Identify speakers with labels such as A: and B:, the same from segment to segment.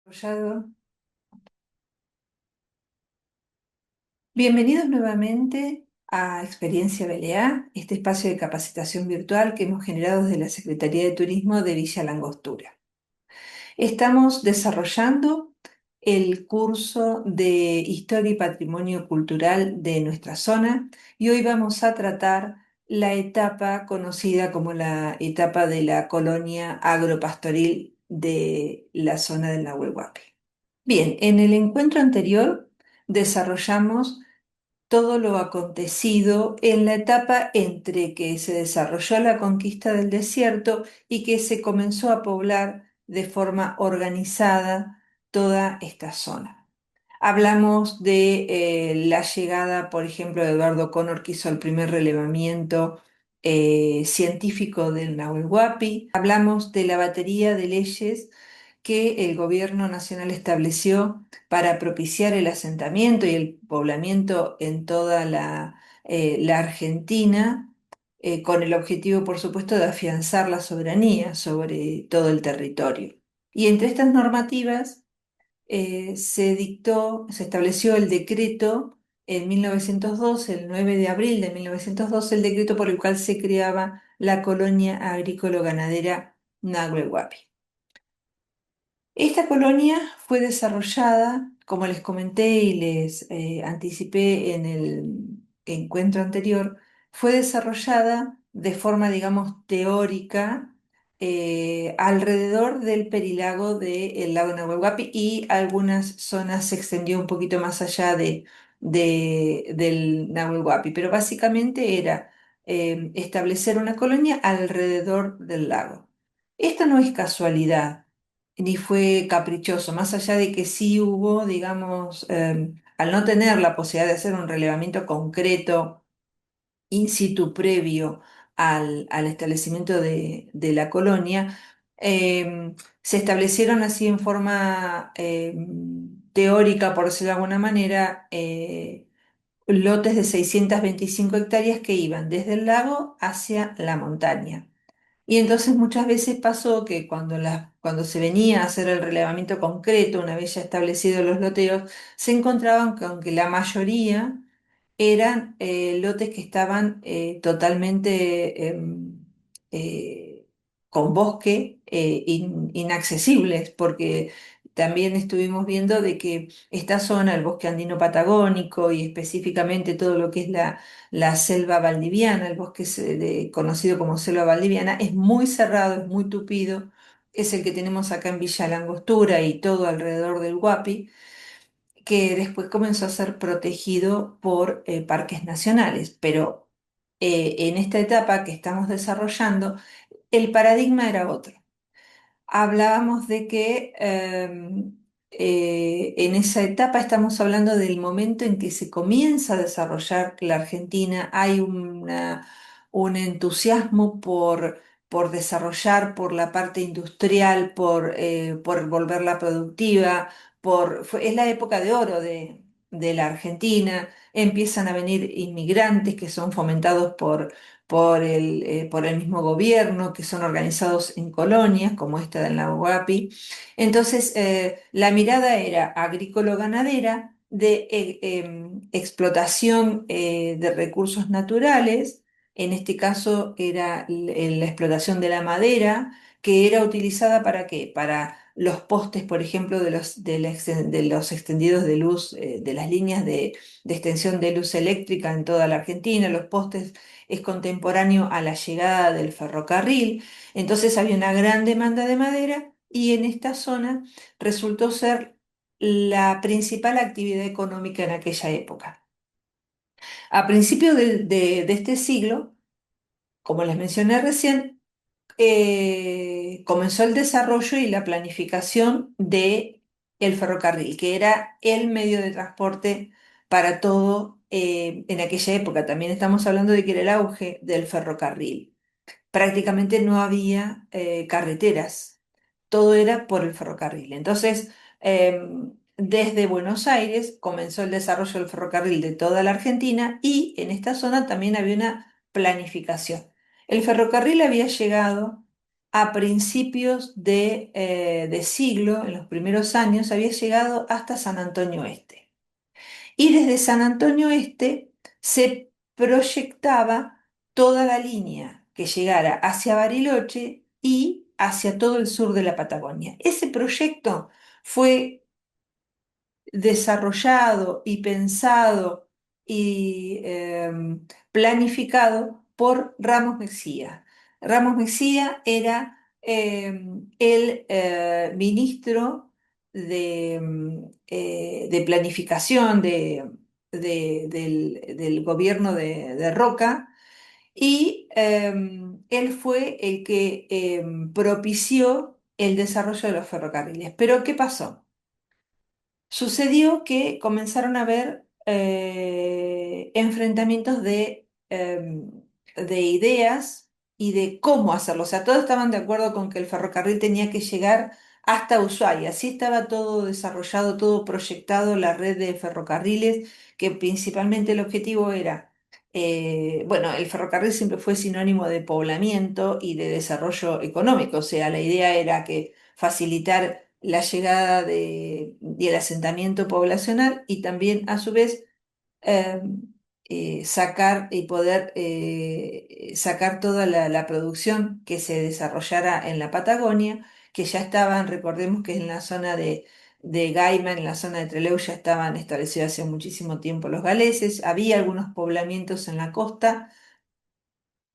A: Desarrollado. Bienvenidos nuevamente a Experiencia BLA, este espacio de capacitación virtual que hemos generado desde la Secretaría de Turismo de Villa Langostura. Estamos desarrollando el curso de Historia y Patrimonio Cultural de nuestra zona y hoy vamos a tratar la etapa conocida como la etapa de la colonia agropastoril de la zona del Nahuel Huapi. Bien, en el encuentro anterior desarrollamos todo lo acontecido en la etapa entre que se desarrolló la conquista del desierto y que se comenzó a poblar de forma organizada toda esta zona. Hablamos de la llegada, por ejemplo, de Eduardo Connor, que hizo el primer relevamiento científico del Nahuel Huapi. Hablamos de la batería de leyes que el gobierno nacional estableció para propiciar el asentamiento y el poblamiento en toda la Argentina, con el objetivo, por supuesto, de afianzar la soberanía sobre todo el territorio. Y entre estas normativas se estableció el decreto en 1912, el 9 de abril de 1912, el decreto por el cual se creaba la colonia agrícola-ganadera Nahuel Huapi. Esta colonia fue desarrollada, como les comenté y les anticipé en el encuentro anterior, fue desarrollada de forma, digamos, teórica alrededor del perilago del lago Nahuel Huapi y algunas zonas se extendió un poquito más allá del Nahuel Huapi, pero básicamente era establecer una colonia alrededor del lago. Esto no es casualidad ni fue caprichoso, más allá de que sí hubo, digamos, al no tener la posibilidad de hacer un relevamiento concreto in situ previo al establecimiento de la colonia, se establecieron así en forma teórica, por decirlo de alguna manera, lotes de 625 hectáreas que iban desde el lago hacia la montaña. Y entonces muchas veces pasó que cuando se venía a hacer el relevamiento concreto, una vez ya establecidos los loteos, se encontraban con que la mayoría eran lotes que estaban totalmente eh, con bosque, inaccesibles, porque también estuvimos viendo de que esta zona, el bosque andino patagónico y específicamente todo lo que es la selva valdiviana, el bosque conocido como selva valdiviana, es muy cerrado, es muy tupido, es el que tenemos acá en Villa Langostura y todo alrededor del Guapi, que después comenzó a ser protegido por parques nacionales, pero en esta etapa que estamos desarrollando, el paradigma era otro. Hablábamos de que en esa etapa estamos hablando del momento en que se comienza a desarrollar la Argentina, hay un entusiasmo por desarrollar, por la parte industrial, por volverla productiva, es la época de oro de la Argentina, empiezan a venir inmigrantes que son fomentados por el mismo gobierno, que son organizados en colonias, como esta del lago Guapi. Entonces, la mirada era agrícola-ganadera, de explotación de recursos naturales, en este caso era la explotación de la madera, que era utilizada ¿para qué? Para los postes, por ejemplo, de los extendidos de luz, de las líneas de extensión de luz eléctrica en toda la Argentina, los postes es contemporáneo a la llegada del ferrocarril, entonces había una gran demanda de madera y en esta zona resultó ser la principal actividad económica en aquella época. A principios de este siglo, como les mencioné recién, comenzó el desarrollo y la planificación de el ferrocarril, que era el medio de transporte para todo en aquella época. También estamos hablando de que era el auge del ferrocarril. Prácticamente no había carreteras, todo era por el ferrocarril. Entonces, desde Buenos Aires comenzó el desarrollo del ferrocarril de toda la Argentina y en esta zona también había una planificación. El ferrocarril había llegado a principios de siglo, en los primeros años, había llegado hasta San Antonio Este. Y desde San Antonio Este se proyectaba toda la línea que llegara hacia Bariloche y hacia todo el sur de la Patagonia. Ese proyecto fue desarrollado y pensado y planificado por Ramos Mexía. Ramos Mexía era el ministro de planificación del gobierno de Roca, y él fue el que propició el desarrollo de los ferrocarriles. Pero ¿qué pasó? Sucedió que comenzaron a haber enfrentamientos de ideas y de cómo hacerlo. O sea, todos estaban de acuerdo con que el ferrocarril tenía que llegar hasta Ushuaia. Así estaba todo desarrollado, todo proyectado, la red de ferrocarriles, que principalmente el objetivo era, bueno, el ferrocarril siempre fue sinónimo de poblamiento y de desarrollo económico. O sea, la idea era que facilitar la llegada y el asentamiento poblacional, y también a su vez eh, sacar y poder sacar toda la producción que se desarrollara en la Patagonia, que ya estaban, recordemos que en la zona de Gaima, en la zona de Trelew, ya estaban establecidos hace muchísimo tiempo los galeses, había algunos poblamientos en la costa,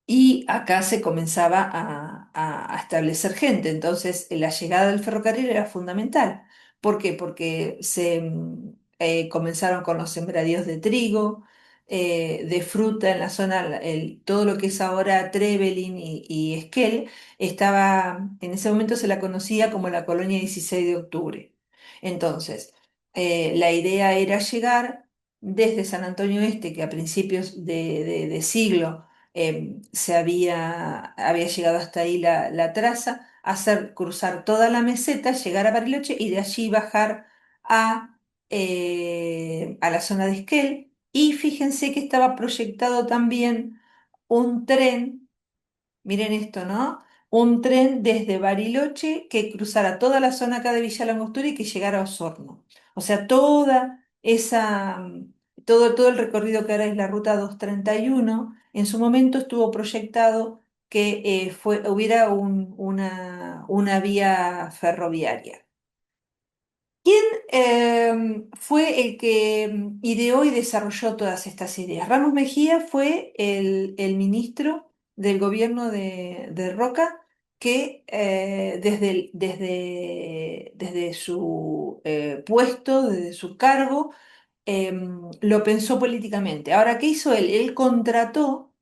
A: y acá se comenzaba a establecer gente. Entonces, la llegada del ferrocarril era fundamental. ¿Por qué? Porque comenzaron con los sembradíos de trigo, de fruta en la zona, todo lo que es ahora Trevelin y Esquel, en ese momento se la conocía como la colonia 16 de octubre. Entonces, la idea era llegar desde San Antonio Este, que a principios de siglo había llegado hasta ahí la traza, cruzar toda la meseta, llegar a Bariloche y de allí bajar a la zona de Esquel. Y fíjense que estaba proyectado también un tren. Miren esto, ¿no? Un tren desde Bariloche que cruzara toda la zona acá de Villa Langostura y que llegara a Osorno. O sea, todo el recorrido que ahora es la ruta 231, en su momento estuvo proyectado que hubiera una vía ferroviaria. ¿Quién fue el que ideó y desarrolló todas estas ideas? Ramos Mejía fue el ministro del gobierno de Roca, que desde su puesto, desde su cargo, lo pensó políticamente. Ahora, ¿qué hizo él? Él contrató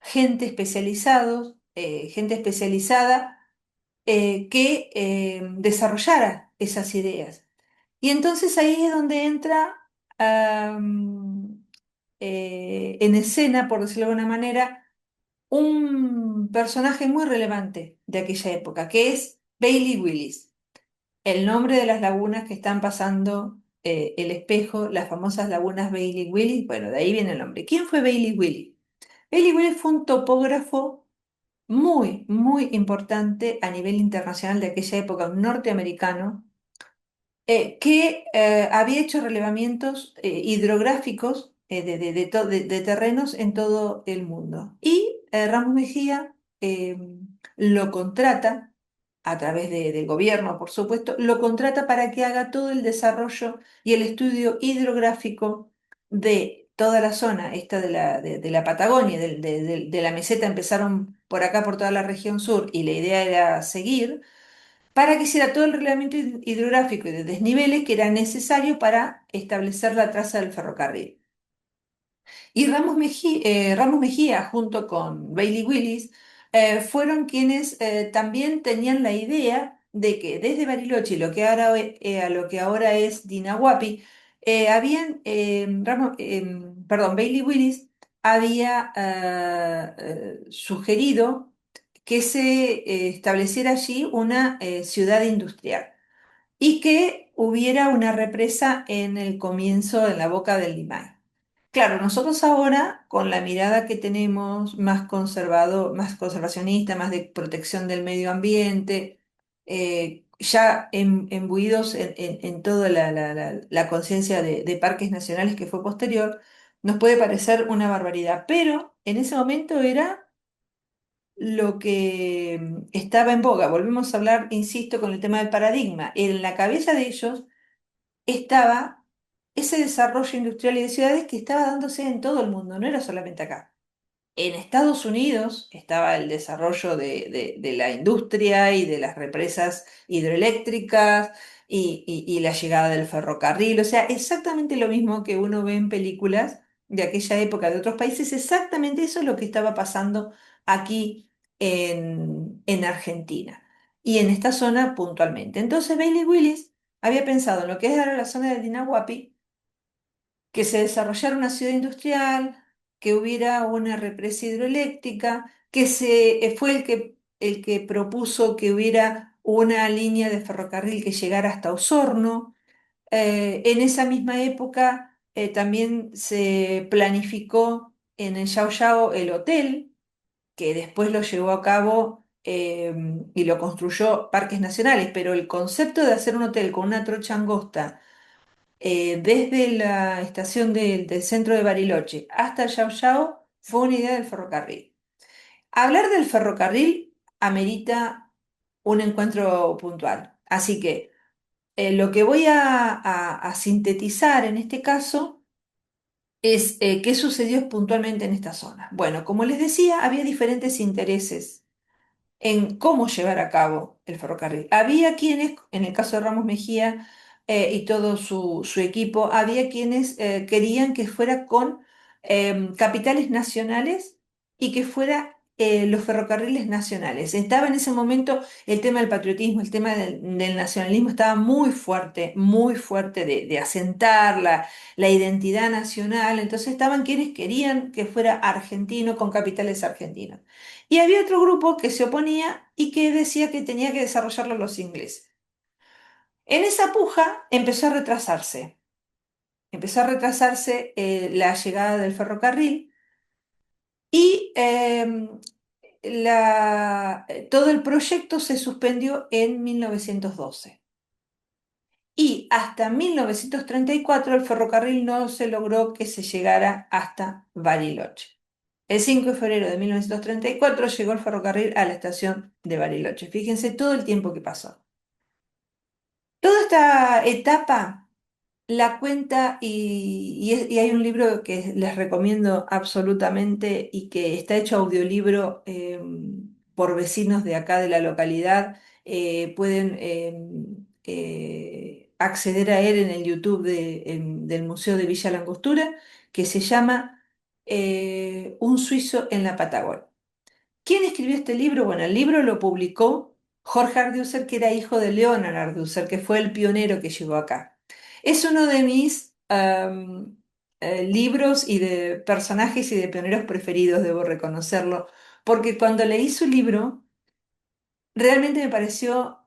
A: gente especializada que desarrollara esas ideas. Y entonces ahí es donde entra en escena, por decirlo de alguna manera, un personaje muy relevante de aquella época, que es Bailey Willis, el nombre de las lagunas que están pasando el espejo, las famosas lagunas Bailey Willis. Bueno, de ahí viene el nombre. ¿Quién fue Bailey Willis? Bailey Willis fue un topógrafo muy, muy importante a nivel internacional de aquella época, un norteamericano, que había hecho relevamientos hidrográficos de terrenos en todo el mundo. Y Ramos Mejía lo contrata, a través del gobierno, por supuesto, lo contrata para que haga todo el desarrollo y el estudio hidrográfico de toda la zona, esta de la Patagonia, de la meseta. Empezaron por acá, por toda la región sur, y la idea era seguir para que hiciera todo el reglamento hidrográfico y de desniveles que era necesario para establecer la traza del ferrocarril. Y Ramos Mejía, junto con Bailey Willis, fueron quienes también tenían la idea de que desde Bariloche, a lo que ahora es Dinahuapi, Bailey Willis había sugerido que se estableciera allí una ciudad industrial y que hubiera una represa en el comienzo, en la boca del Limay. Claro, nosotros ahora, con la mirada que tenemos más conservado, más conservacionista, más de protección del medio ambiente, ya embuidos en toda la conciencia de parques nacionales que fue posterior, nos puede parecer una barbaridad, pero en ese momento era lo que estaba en boga. Volvemos a hablar, insisto, con el tema del paradigma. En la cabeza de ellos estaba ese desarrollo industrial y de ciudades que estaba dándose en todo el mundo, no era solamente acá. En Estados Unidos estaba el desarrollo de la industria y de las represas hidroeléctricas y la llegada del ferrocarril, o sea, exactamente lo mismo que uno ve en películas de aquella época de otros países, exactamente eso es lo que estaba pasando aquí en Argentina y en esta zona puntualmente. Entonces Bailey Willis había pensado en lo que es ahora la zona del Dinahuapi, que se desarrollara una ciudad industrial, que hubiera una represa hidroeléctrica, fue el que propuso que hubiera una línea de ferrocarril que llegara hasta Osorno. En esa misma época también se planificó en el Yao Yao el hotel, que después lo llevó a cabo y lo construyó Parques Nacionales, pero el concepto de hacer un hotel con una trocha angosta desde la estación del centro de Bariloche hasta Yao Yao fue una idea del ferrocarril. Hablar del ferrocarril amerita un encuentro puntual. Así que lo que voy a sintetizar en este caso es qué sucedió puntualmente en esta zona. Bueno, como les decía, había diferentes intereses en cómo llevar a cabo el ferrocarril. Había quienes, en el caso de Ramos Mejía y todo su equipo, había quienes querían que fuera con capitales nacionales y que fuera los ferrocarriles nacionales. Estaba en ese momento el tema del patriotismo, el tema del nacionalismo estaba muy fuerte de asentar la identidad nacional. Entonces estaban quienes querían que fuera argentino con capitales argentinos. Y había otro grupo que se oponía y que decía que tenía que desarrollarlo los ingleses. En esa puja empezó a retrasarse la llegada del ferrocarril y todo el proyecto se suspendió en 1912. Y hasta 1934 el ferrocarril no se logró que se llegara hasta Bariloche. El 5 de febrero de 1934 llegó el ferrocarril a la estación de Bariloche. Fíjense todo el tiempo que pasó. Toda esta etapa la cuenta y hay un libro que les recomiendo absolutamente y que está hecho audiolibro por vecinos de acá de la localidad. Pueden acceder a él en el YouTube del Museo de Villa Langostura, que se llama Un suizo en la Patagonia. ¿Quién escribió este libro? Bueno, el libro lo publicó Jorge Ardusser, que era hijo de Leonard Ardusser, que fue el pionero que llegó acá. Es uno de mis libros y de personajes y de pioneros preferidos, debo reconocerlo, porque cuando leí su libro, realmente me pareció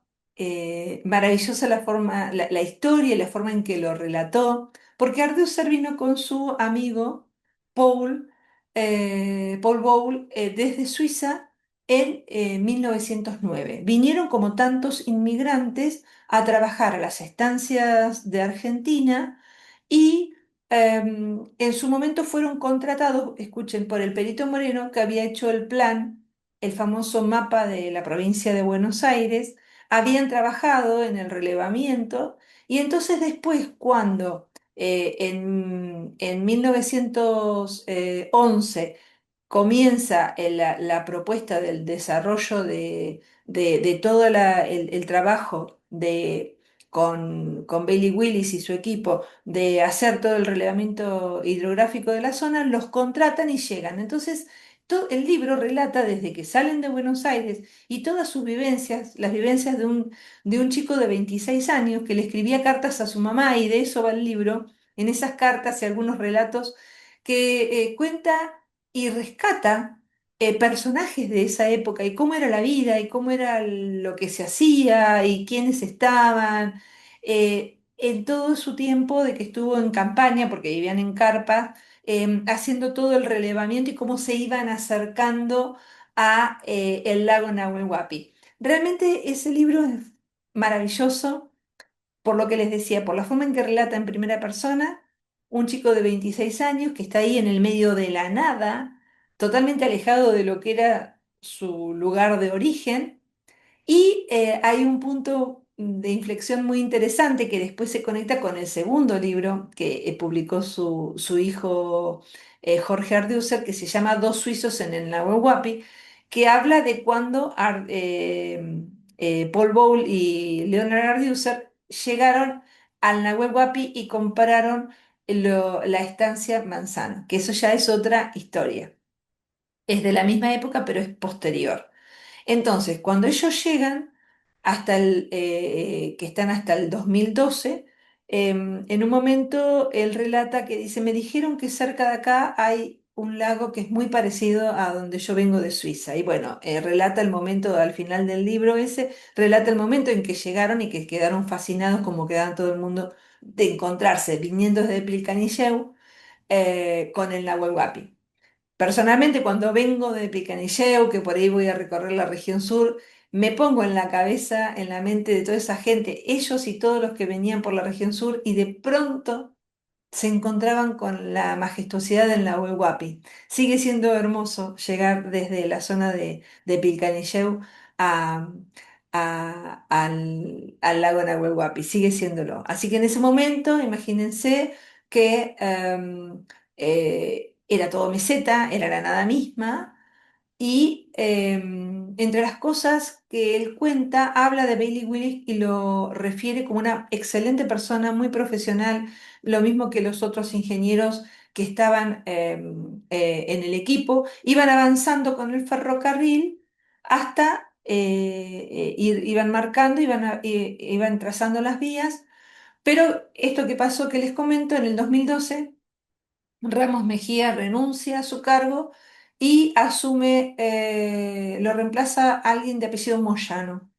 A: maravillosa la forma, la historia y la forma en que lo relató, porque Ardusser vino con su amigo Paul, Paul Bowles, desde Suiza en 1909. Vinieron como tantos inmigrantes a trabajar a las estancias de Argentina y en su momento fueron contratados, escuchen, por el Perito Moreno, que había hecho el plan, el famoso mapa de la provincia de Buenos Aires, habían trabajado en el relevamiento y entonces después cuando en 1911 comienza la propuesta del desarrollo de todo el trabajo con Bailey Willis y su equipo de hacer todo el relevamiento hidrográfico de la zona, los contratan y llegan. Entonces, el libro relata desde que salen de Buenos Aires y todas sus vivencias, las vivencias de un chico de 26 años que le escribía cartas a su mamá y de eso va el libro, en esas cartas y algunos relatos que cuenta y rescata personajes de esa época y cómo era la vida y cómo era lo que se hacía y quiénes estaban en todo su tiempo de que estuvo en campaña, porque vivían en carpa, haciendo todo el relevamiento y cómo se iban acercando a el lago Nahuel Huapi. Realmente ese libro es maravilloso por lo que les decía, por la forma en que relata en primera persona un chico de 26 años que está ahí en el medio de la nada, totalmente alejado de lo que era su lugar de origen y hay un punto de inflexión muy interesante que después se conecta con el segundo libro que publicó su hijo Jorge Ardúcer, que se llama Dos suizos en el Nahuel Huapi, que habla de cuando Paul Bowles y Leonard Ardúcer llegaron al Nahuel Huapi y compraron la estancia Manzano, que eso ya es otra historia. Es de la misma época, pero es posterior. Entonces, cuando ellos llegan que están hasta el 2012, en un momento él relata que dice, me dijeron que cerca de acá hay un lago que es muy parecido a donde yo vengo de Suiza. Y bueno, relata el momento, al final del libro ese, relata el momento en que llegaron y que quedaron fascinados como quedaban todo el mundo de encontrarse viniendo desde Pilcanilleu con el Nahuel Huapi. Personalmente, cuando vengo de Picanilleu, que por ahí voy a recorrer la región sur, me pongo en la cabeza, en la mente de toda esa gente, ellos y todos los que venían por la región sur, y de pronto se encontraban con la majestuosidad del Nahuel Huapi. Sigue siendo hermoso llegar desde la zona de Pilcanilleu a, al lago Nahuel Huapi, sigue siéndolo. Así que en ese momento, imagínense que era todo meseta, era la nada misma y entre las cosas que él cuenta, habla de Bailey Willis y lo refiere como una excelente persona, muy profesional, lo mismo que los otros ingenieros que estaban en el equipo. Iban avanzando con el ferrocarril hasta, iban marcando, iban trazando las vías, pero esto que pasó que les comento en el 2012. Ramos Mejía renuncia a su cargo y asume, lo reemplaza alguien de apellido Moyano.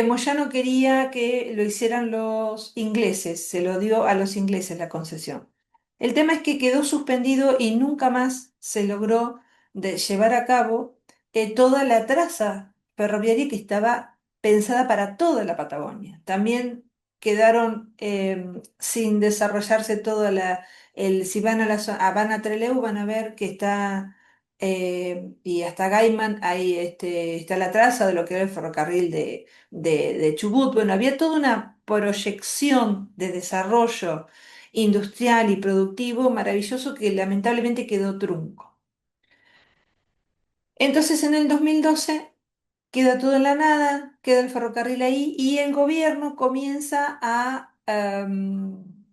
A: Moyano quería que lo hicieran los ingleses, se lo dio a los ingleses la concesión. El tema es que quedó suspendido y nunca más se logró llevar a cabo toda la traza ferroviaria que estaba pensada para toda la Patagonia. También quedaron sin desarrollarse si van a van a Trelew van a ver que está y hasta Gaiman, ahí está la traza de lo que era el ferrocarril de Chubut. Bueno, había toda una proyección de desarrollo industrial y productivo maravilloso que lamentablemente quedó trunco. Entonces, en el 2012 queda todo en la nada, queda el ferrocarril ahí y el gobierno comienza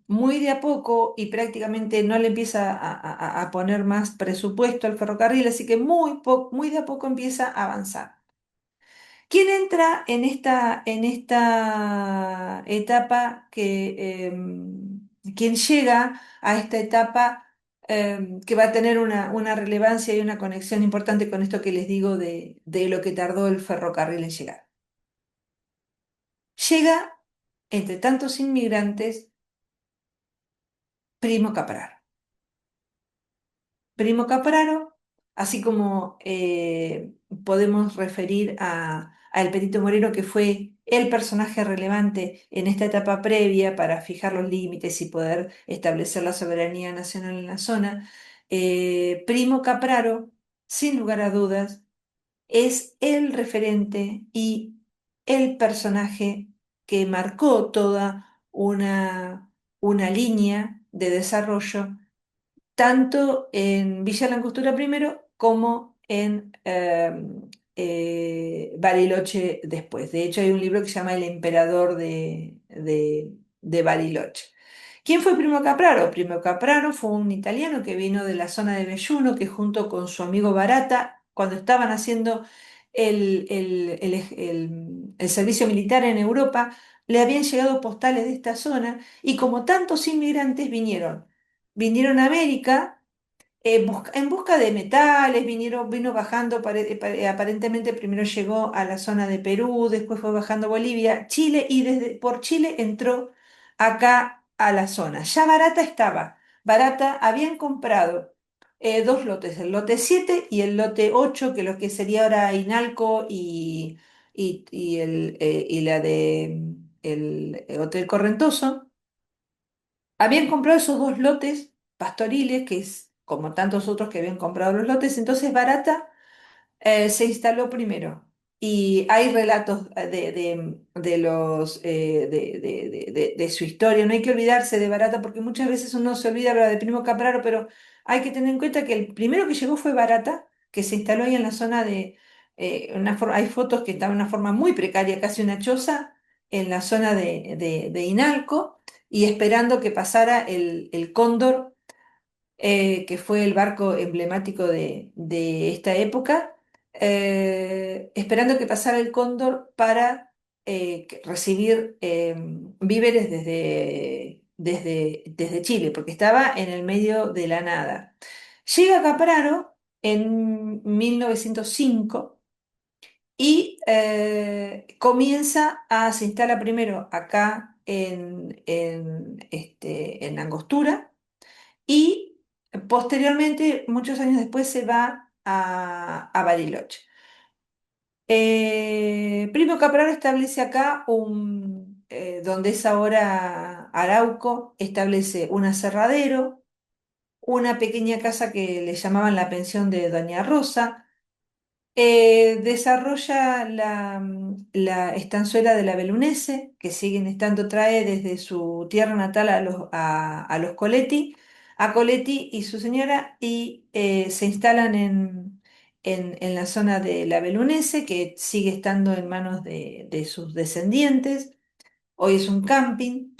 A: muy de a poco y prácticamente no le empieza a poner más presupuesto al ferrocarril, así que muy de a poco empieza a avanzar. ¿Quién entra en esta etapa quién llega a esta etapa que va a tener una relevancia y una conexión importante con esto que les digo de lo que tardó el ferrocarril en llegar? Llega, entre tantos inmigrantes, Primo Capraro. Primo Capraro, así como podemos referir a El Perito Moreno, que fue el personaje relevante en esta etapa previa para fijar los límites y poder establecer la soberanía nacional en la zona, Primo Capraro, sin lugar a dudas, es el referente y el personaje que marcó toda una línea de desarrollo tanto en Villa Langostura primero como en Bariloche después. De hecho, hay un libro que se llama El Emperador de Bariloche. ¿Quién fue Primo Capraro? Primo Capraro fue un italiano que vino de la zona de Belluno, que junto con su amigo Barata, cuando estaban haciendo el servicio militar en Europa, le habían llegado postales de esta zona y como tantos inmigrantes vinieron a América en busca de metales, vino bajando, aparentemente primero llegó a la zona de Perú, después fue bajando a Bolivia, Chile y por Chile entró acá a la zona. Ya Barata estaba. Barata habían comprado dos lotes, el lote 7 y el lote 8, que lo que sería ahora Inalco y la de el Hotel Correntoso. Habían comprado esos dos lotes pastoriles, que es como tantos otros que habían comprado los lotes, entonces Barata se instaló primero. Y hay relatos de los, de su historia. No hay que olvidarse de Barata porque muchas veces uno se olvida ¿verdad? De Primo Capraro, pero hay que tener en cuenta que el primero que llegó fue Barata, que se instaló ahí en la zona de... hay fotos que estaba en una forma muy precaria, casi una choza, en la zona de Inalco, y esperando que pasara el Cóndor, que fue el barco emblemático de esta época, esperando que pasara el Cóndor para recibir víveres desde Chile, porque estaba en el medio de la nada. Llega Capraro en 1905 y se instala primero acá en Angostura y posteriormente, muchos años después, se va a Bariloche. Primo Capraro establece acá donde es ahora Arauco, establece un aserradero, una pequeña casa que le llamaban la pensión de Doña Rosa. Desarrolla la estanzuela de la Belunese, que siguen estando, trae desde su tierra natal a los Coletti, a Coletti y su señora, y se instalan en la zona de la Belunese, que sigue estando en manos de sus descendientes. Hoy es un camping.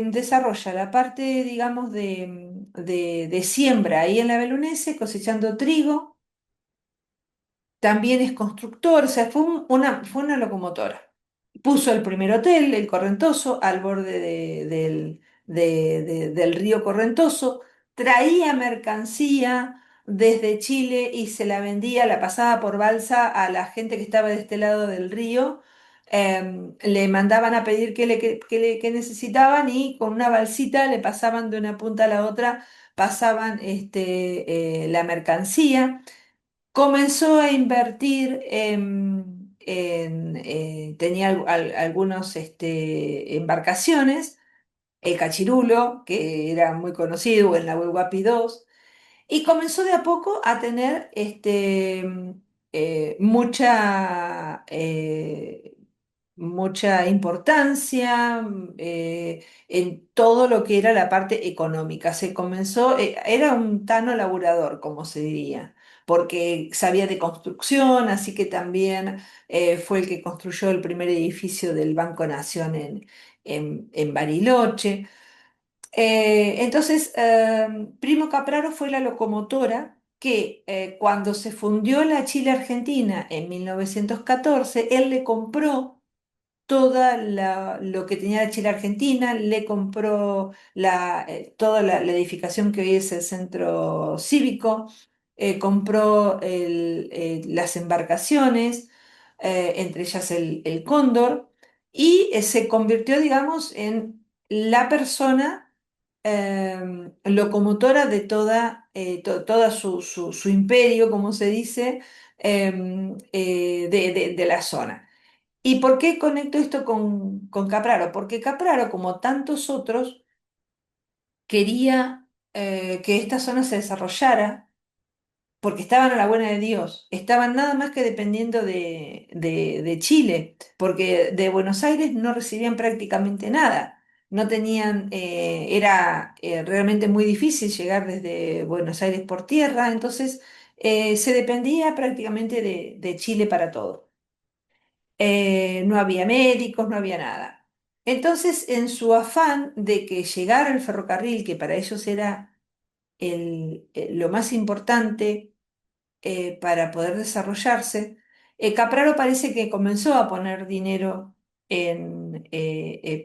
A: Desarrolla la parte, digamos, de siembra ahí en la Belunese, cosechando trigo. También es constructor, o sea, fue una locomotora. Puso el primer hotel, el Correntoso, al borde del río Correntoso, traía mercancía desde Chile y se la vendía, la pasaba por balsa a la gente que estaba de este lado del río. Le mandaban a pedir qué necesitaban y con una balsita le pasaban de una punta a la otra, pasaban la mercancía. Comenzó a invertir tenía algunos embarcaciones, el Cachirulo, que era muy conocido, o el Nahuel Huapi II, y comenzó de a poco a tener mucha importancia en todo lo que era la parte económica. Era un tano laburador, como se diría, porque sabía de construcción, así que también fue el que construyó el primer edificio del Banco Nación en Bariloche. Entonces, Primo Capraro fue la locomotora que cuando se fundió la Chile Argentina en 1914, él le compró lo que tenía la Chile Argentina, le compró toda la edificación que hoy es el centro cívico, compró las embarcaciones, entre ellas el Cóndor, y se convirtió, digamos, en la persona locomotora de toda su imperio, como se dice, de la zona. ¿Y por qué conecto esto con Capraro? Porque Capraro, como tantos otros, quería que esta zona se desarrollara porque estaban a la buena de Dios, estaban nada más que dependiendo de Chile, porque de Buenos Aires no recibían prácticamente nada. No tenían, era realmente muy difícil llegar desde Buenos Aires por tierra, entonces se dependía prácticamente de Chile para todo. No había médicos, no había nada. Entonces, en su afán de que llegara el ferrocarril, que para ellos era lo más importante para poder desarrollarse, Capraro parece que comenzó a poner dinero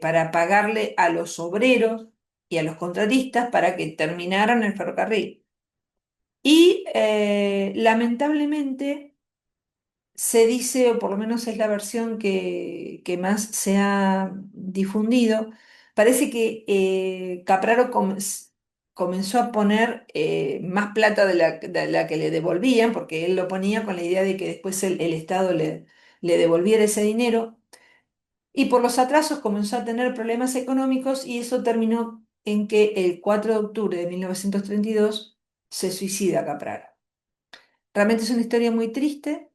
A: para pagarle a los obreros y a los contratistas para que terminaran el ferrocarril. Y lamentablemente se dice, o por lo menos es la versión que más se ha difundido, Parece que Capraro comenzó a poner más plata de la que le devolvían, porque él lo ponía con la idea de que después el Estado le devolviera ese dinero, y por los atrasos comenzó a tener problemas económicos y eso terminó en que el 4 de octubre de 1932 se suicida Capraro. Realmente es una historia muy triste,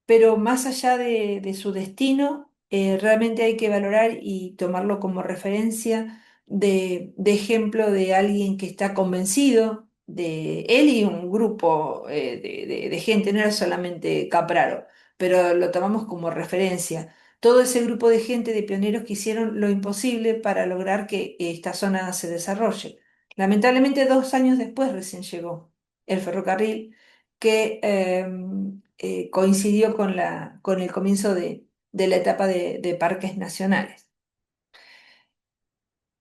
A: pero más allá de su destino, realmente hay que valorar y tomarlo como referencia de ejemplo de alguien que está convencido de él y un grupo de gente, no era solamente Capraro, pero lo tomamos como referencia. Todo ese grupo de gente, de pioneros que hicieron lo imposible para lograr que esta zona se desarrolle. Lamentablemente, 2 años después recién llegó el ferrocarril que coincidió con el comienzo de la etapa de parques nacionales.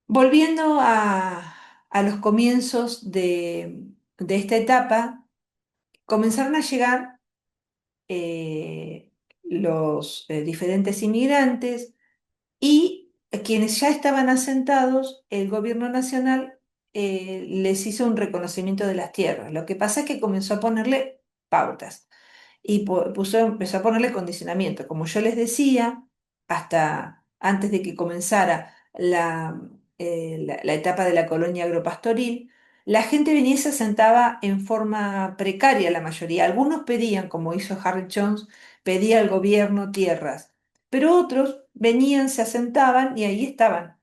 A: Volviendo a los comienzos de esta etapa, comenzaron a llegar los diferentes inmigrantes y quienes ya estaban asentados, el gobierno nacional les hizo un reconocimiento de las tierras. Lo que pasa es que comenzó a ponerle pautas y empezó a ponerle condicionamiento. Como yo les decía, hasta antes de que comenzara la etapa de la colonia agropastoril, la gente venía y se asentaba en forma precaria, la mayoría. Algunos pedían, como hizo Harry Jones, pedía al gobierno tierras, pero otros venían, se asentaban y ahí estaban,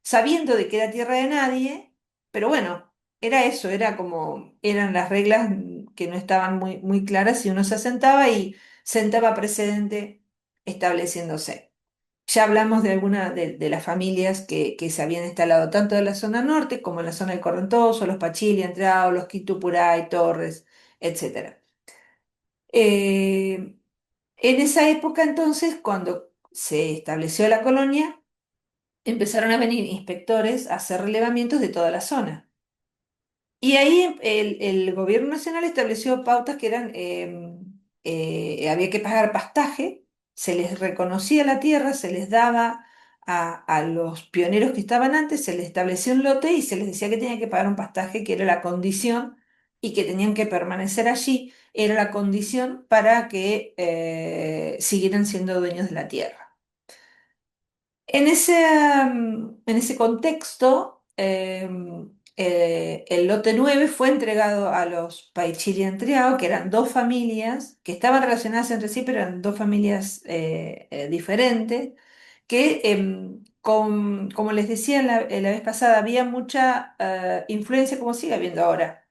A: sabiendo de que era tierra de nadie, pero bueno, era eso, era como, eran las reglas que no estaban muy claras y uno se asentaba y sentaba precedente estableciéndose. Ya hablamos de algunas de las familias que se habían instalado tanto en la zona norte como en la zona del Correntoso, los Pachili, Entrao, los Quitupuray, Torres, etcétera. En esa época entonces, cuando se estableció la colonia, empezaron a venir inspectores a hacer relevamientos de toda la zona. Y ahí el gobierno nacional estableció pautas que eran, había que pagar pastaje, se les reconocía la tierra, se les daba a los pioneros que estaban antes, se les estableció un lote y se les decía que tenían que pagar un pastaje, que era la condición, y que tenían que permanecer allí, era la condición para que siguieran siendo dueños de la tierra. En ese contexto, el lote 9 fue entregado a los Paichiri Triao, que eran dos familias que estaban relacionadas entre sí, pero eran dos familias diferentes, que, como les decía la vez pasada, había mucha influencia, como sigue habiendo ahora,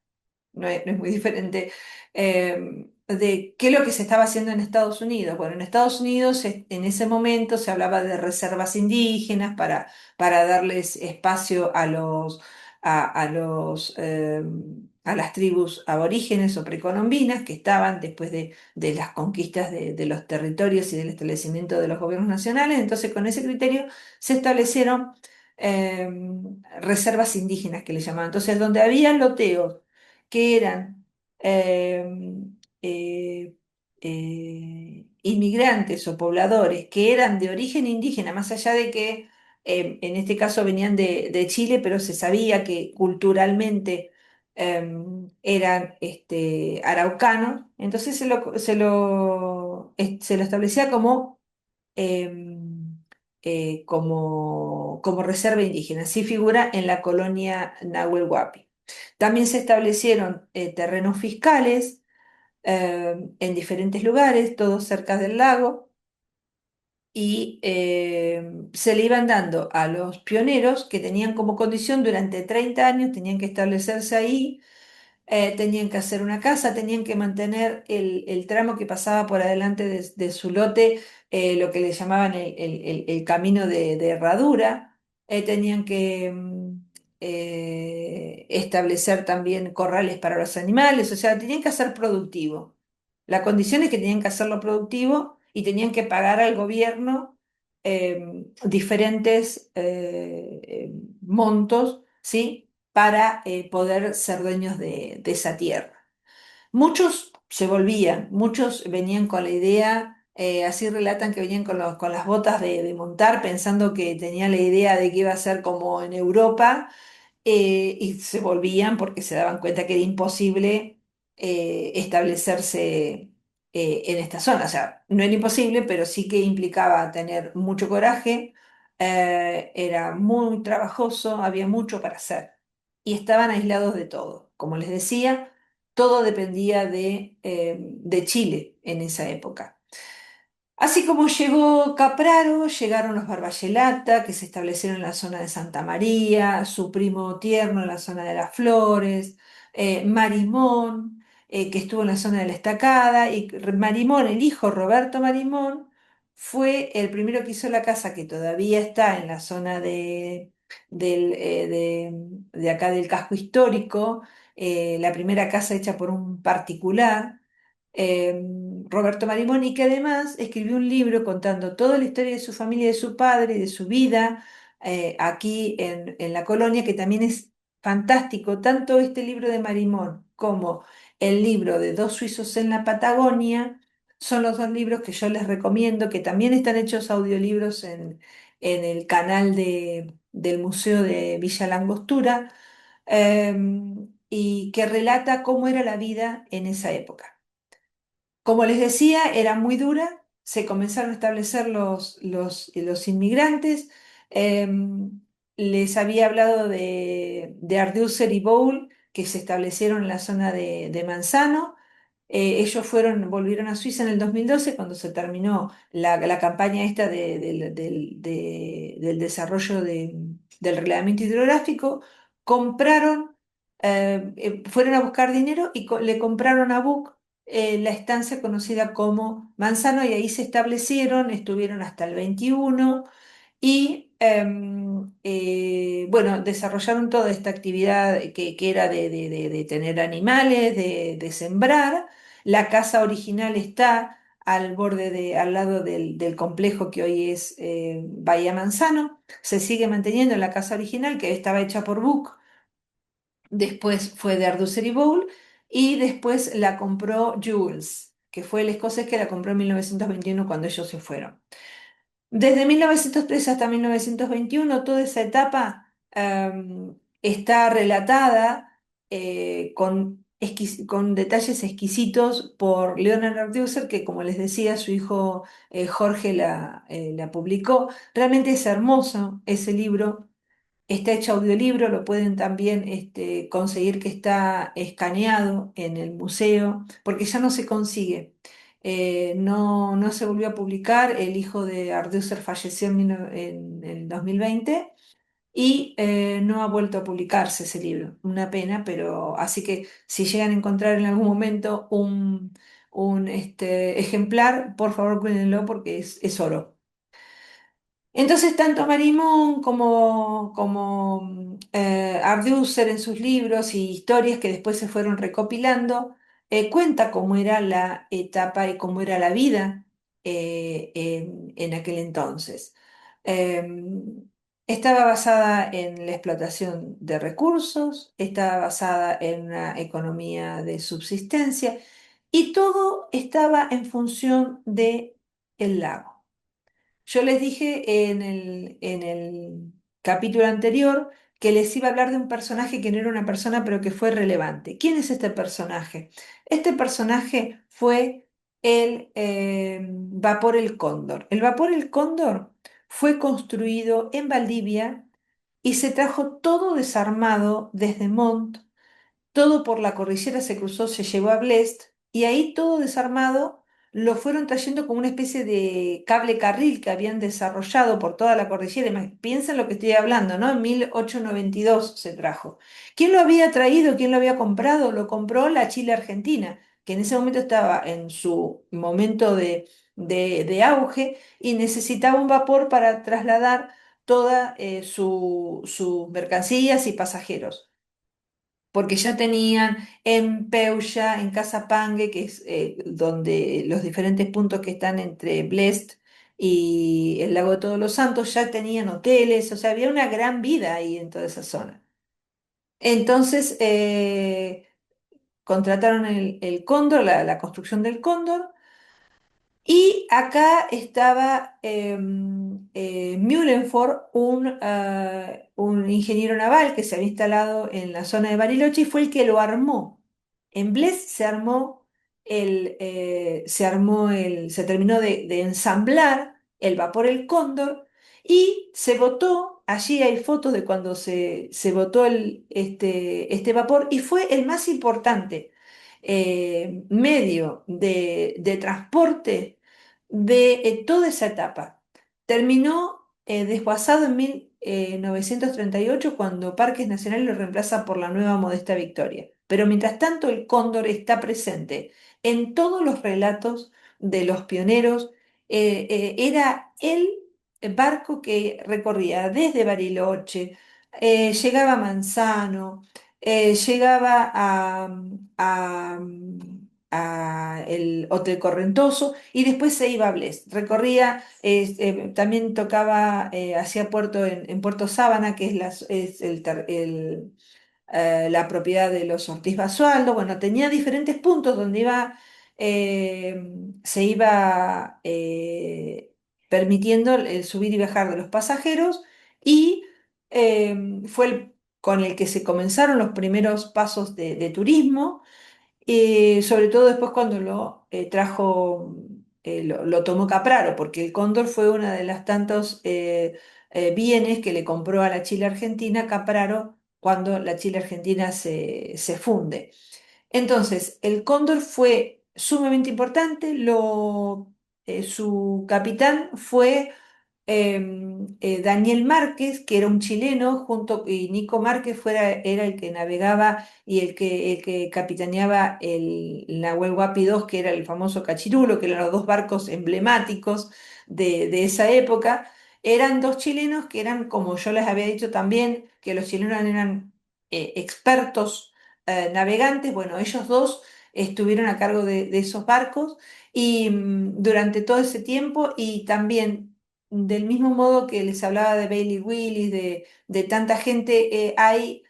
A: no es muy diferente, de qué es lo que se estaba haciendo en Estados Unidos. Bueno, en Estados Unidos en ese momento se hablaba de reservas indígenas para darles espacio a las tribus aborígenes o precolombinas que estaban después de las conquistas de los territorios y del establecimiento de los gobiernos nacionales. Entonces, con ese criterio se establecieron reservas indígenas que le llamaban. Entonces, donde había loteos que eran eh, eh, inmigrantes o pobladores que eran de origen indígena, más allá de que en este caso venían de Chile, pero se sabía que culturalmente eran araucanos, entonces se lo establecía como reserva indígena. Así figura en la colonia Nahuel Huapi. También se establecieron terrenos fiscales en diferentes lugares, todos cerca del lago, y se le iban dando a los pioneros que tenían como condición durante 30 años, tenían que establecerse ahí, tenían que hacer una casa, tenían que mantener el tramo que pasaba por adelante de su lote, lo que le llamaban el camino de herradura, tenían que establecer también corrales para los animales, o sea, tenían que hacer productivo. La condición es que tenían que hacerlo productivo y tenían que pagar al gobierno diferentes montos, ¿sí? Para poder ser dueños de esa tierra. Muchos se volvían, muchos venían con la idea Así relatan que venían con las botas de montar pensando que tenían la idea de que iba a ser como en Europa, y se volvían porque se daban cuenta que era imposible establecerse en esta zona. O sea, no era imposible, pero sí que implicaba tener mucho coraje, era muy trabajoso, había mucho para hacer y estaban aislados de todo. Como les decía, todo dependía de Chile en esa época. Así como llegó Capraro, llegaron los Barbayelata, que se establecieron en la zona de Santa María, su primo tierno en la zona de Las Flores, Marimón, que estuvo en la zona de la Estacada, y Marimón, el hijo Roberto Marimón, fue el primero que hizo la casa que todavía está en la zona de acá del casco histórico, la primera casa hecha por un particular, eh, Roberto Marimoni, que además escribió un libro contando toda la historia de su familia, de su padre, y de su vida aquí en la colonia, que también es fantástico, tanto este libro de Marimón como el libro de Dos suizos en la Patagonia, son los dos libros que yo les recomiendo, que también están hechos audiolibros en el canal del Museo de Villa Langostura, y que relata cómo era la vida en esa época. Como les decía, era muy dura, se comenzaron a establecer los inmigrantes. Les había hablado de Ardúcer y Bowl, que se establecieron en la zona de Manzano. Ellos volvieron a Suiza en el 2012, cuando se terminó la campaña esta del desarrollo del reglamento hidrográfico. Compraron, fueron a buscar dinero y le compraron a Buc la estancia conocida como Manzano, y ahí se establecieron, estuvieron hasta el 21 y bueno, desarrollaron toda esta actividad que era de tener animales, de sembrar. La casa original está al lado del complejo que hoy es Bahía Manzano. Se sigue manteniendo la casa original que estaba hecha por Buc, después fue de Ardúcer y Bowl, y después la compró Jules, que fue el escocés que la compró en 1921 cuando ellos se fueron. Desde 1903 hasta 1921, toda esa etapa está relatada con detalles exquisitos por Leonard Ardúcer, que como les decía, su hijo Jorge la publicó. Realmente es hermoso ese libro. Está hecho audiolibro, lo pueden también conseguir, que está escaneado en el museo, porque ya no se consigue. No se volvió a publicar, el hijo de Ardúcer falleció en el 2020 y no ha vuelto a publicarse ese libro. Una pena, pero así que si llegan a encontrar en algún momento un ejemplar, por favor cuídenlo porque es oro. Entonces, tanto Marimón como Ardúcer en sus libros y historias que después se fueron recopilando, cuenta cómo era la etapa y cómo era la vida en aquel entonces. Estaba basada en la explotación de recursos, estaba basada en una economía de subsistencia, y todo estaba en función de el lago. Yo les dije en el capítulo anterior que les iba a hablar de un personaje que no era una persona, pero que fue relevante. ¿Quién es este personaje? Este personaje fue el vapor El Cóndor. El vapor El Cóndor fue construido en Valdivia y se trajo todo desarmado desde Montt, todo por la cordillera se cruzó, se llevó a Blest, y ahí todo desarmado lo fueron trayendo como una especie de cable carril que habían desarrollado por toda la cordillera. Piensen lo que estoy hablando, ¿no? En 1892 se trajo. ¿Quién lo había traído? ¿Quién lo había comprado? Lo compró la Chile Argentina, que en ese momento estaba en su momento de auge y necesitaba un vapor para trasladar todas sus mercancías y pasajeros, porque ya tenían en Peulla, en Casapangue, que es donde los diferentes puntos que están entre Blest y el Lago de Todos los Santos, ya tenían hoteles, o sea, había una gran vida ahí en toda esa zona. Entonces, contrataron el Cóndor, la construcción del Cóndor, Y acá estaba Müllenford, un ingeniero naval que se había instalado en la zona de Bariloche y fue el que lo armó. En Blest se terminó de ensamblar el vapor El Cóndor y se botó, allí hay fotos de cuando se botó este vapor y fue el más importante medio de transporte de toda esa etapa. Terminó desguazado en 1938 cuando Parques Nacionales lo reemplaza por la nueva Modesta Victoria. Pero mientras tanto el cóndor está presente en todos los relatos de los pioneros. Era el barco que recorría desde Bariloche, llegaba a Manzano, llegaba a, a el Hotel Correntoso y después se iba a Bles. Recorría, también tocaba, hacía puerto en Puerto Sábana, que es la propiedad de los Ortiz Basualdo. Bueno, tenía diferentes puntos donde se iba permitiendo el subir y bajar de los pasajeros y fue con el que se comenzaron los primeros pasos de turismo, sobre todo después cuando lo tomó Capraro, porque el cóndor fue una de las tantos bienes que le compró a la Chile Argentina Capraro cuando la Chile Argentina se funde. Entonces, el cóndor fue sumamente importante, su capitán fue Daniel Márquez, que era un chileno, y Nico Márquez era el que navegaba y el que capitaneaba la Huelhuapi 2, que era el famoso Cachirulo, que eran los dos barcos emblemáticos de esa época. Eran dos chilenos que eran, como yo les había dicho también, que los chilenos eran expertos navegantes. Bueno, ellos dos estuvieron a cargo de esos barcos y durante todo ese tiempo y también del mismo modo que les hablaba de Bailey Willis, de tanta gente, hay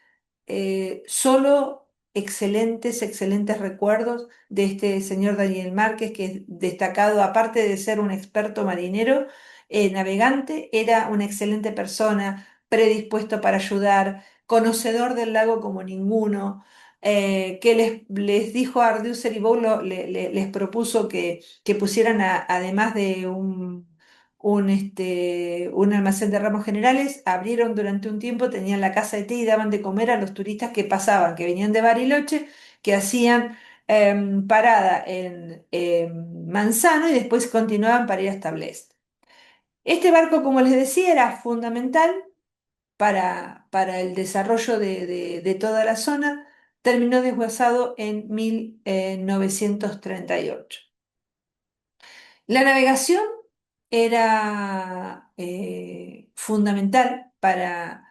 A: solo excelentes recuerdos de este señor Daniel Márquez, que es destacado, aparte de ser un experto marinero, navegante, era una excelente persona, predispuesto para ayudar, conocedor del lago como ninguno. Que les dijo a Arducer y Bow, les propuso que pusieran, además de un almacén de ramos generales, abrieron durante un tiempo, tenían la casa de té y daban de comer a los turistas que pasaban, que venían de Bariloche, que hacían parada en Manzano y después continuaban para ir hasta Blest. Este barco, como les decía, era fundamental para el desarrollo de toda la zona. Terminó desguazado en 1938. La navegación era fundamental para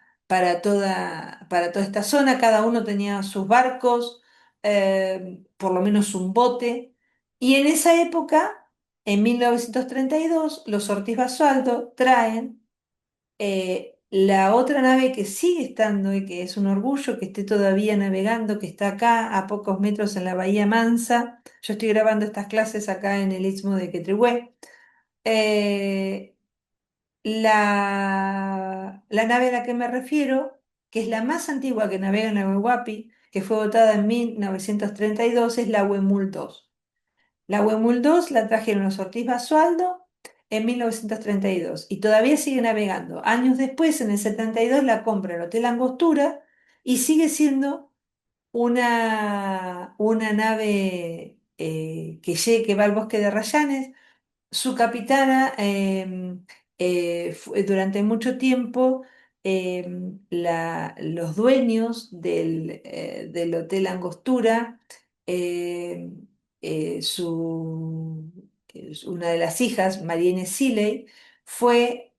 A: toda esta zona. Cada uno tenía sus barcos, por lo menos un bote. Y en esa época, en 1932, los Ortiz Basualdo traen la otra nave que sigue estando y que es un orgullo que esté todavía navegando, que está acá a pocos metros en la Bahía Mansa. Yo estoy grabando estas clases acá en el Istmo de Quetrihué. Eh, la nave a la que me refiero, que es la más antigua que navega en la Huehuapi, que fue votada en 1932, es la Huemul 2. La Huemul 2 la trajeron los Ortiz Basualdo en 1932 y todavía sigue navegando. Años después, en el 72, la compra el Hotel Angostura y sigue siendo una nave que va al bosque de Rayanes. Su capitana, durante mucho tiempo, los dueños del Hotel Angostura, em, una de las hijas, Mariene Siley, fue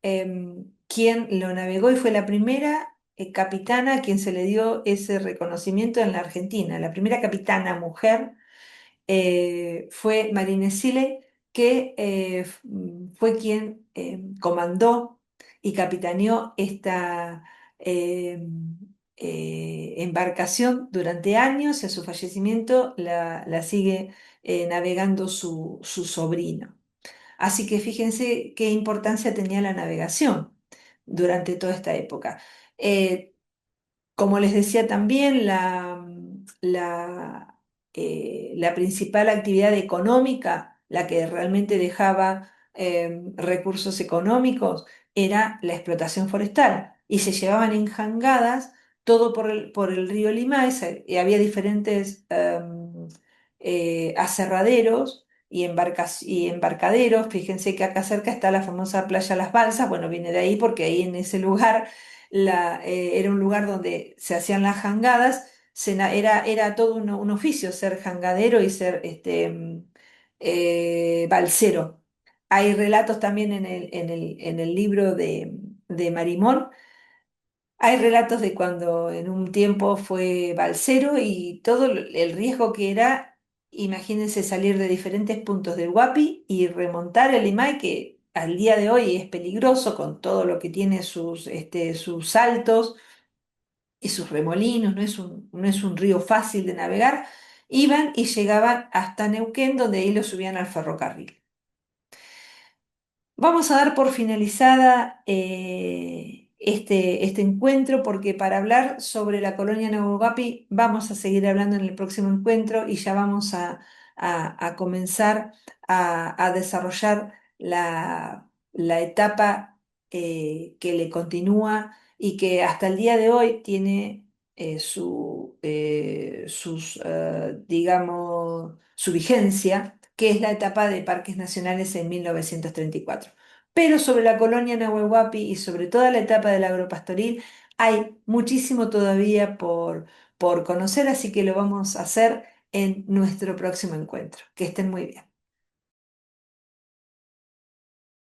A: quien lo navegó y fue la primera capitana a quien se le dio ese reconocimiento en la Argentina, la primera capitana mujer fue Marine Sile, que fue quien comandó y capitaneó esta eh, embarcación durante años y a su fallecimiento la sigue navegando su sobrino. Así que fíjense qué importancia tenía la navegación durante toda esta época. Eh, Como les decía también, la principal actividad económica, la que realmente dejaba recursos económicos, era la explotación forestal. Y se llevaban en jangadas todo por el río Limay, y había diferentes aserraderos y embarcaderos. Fíjense que acá cerca está la famosa playa Las Balsas. Bueno, viene de ahí porque ahí en ese lugar era un lugar donde se hacían las jangadas. Era todo un oficio ser jangadero y ser balsero. Hay relatos también en el libro de Marimón. Hay relatos de cuando en un tiempo fue balsero y todo el riesgo que era. Imagínense salir de diferentes puntos del Guapi y remontar el Limay, que al día de hoy es peligroso con todo lo que tiene sus saltos y sus remolinos. No es un río fácil de navegar. Iban y llegaban hasta Neuquén, donde ahí lo subían al ferrocarril. Vamos a dar por finalizada este encuentro, porque para hablar sobre la colonia Nahuelhuapi vamos a seguir hablando en el próximo encuentro, y ya vamos a comenzar a desarrollar la etapa que le continúa y que hasta el día de hoy tiene digamos, su vigencia, que es la etapa de parques nacionales en 1934. Pero sobre la colonia Nahuel Huapi y sobre toda la etapa del agropastoril hay muchísimo todavía por conocer, así que lo vamos a hacer en nuestro próximo encuentro. Que estén muy bien.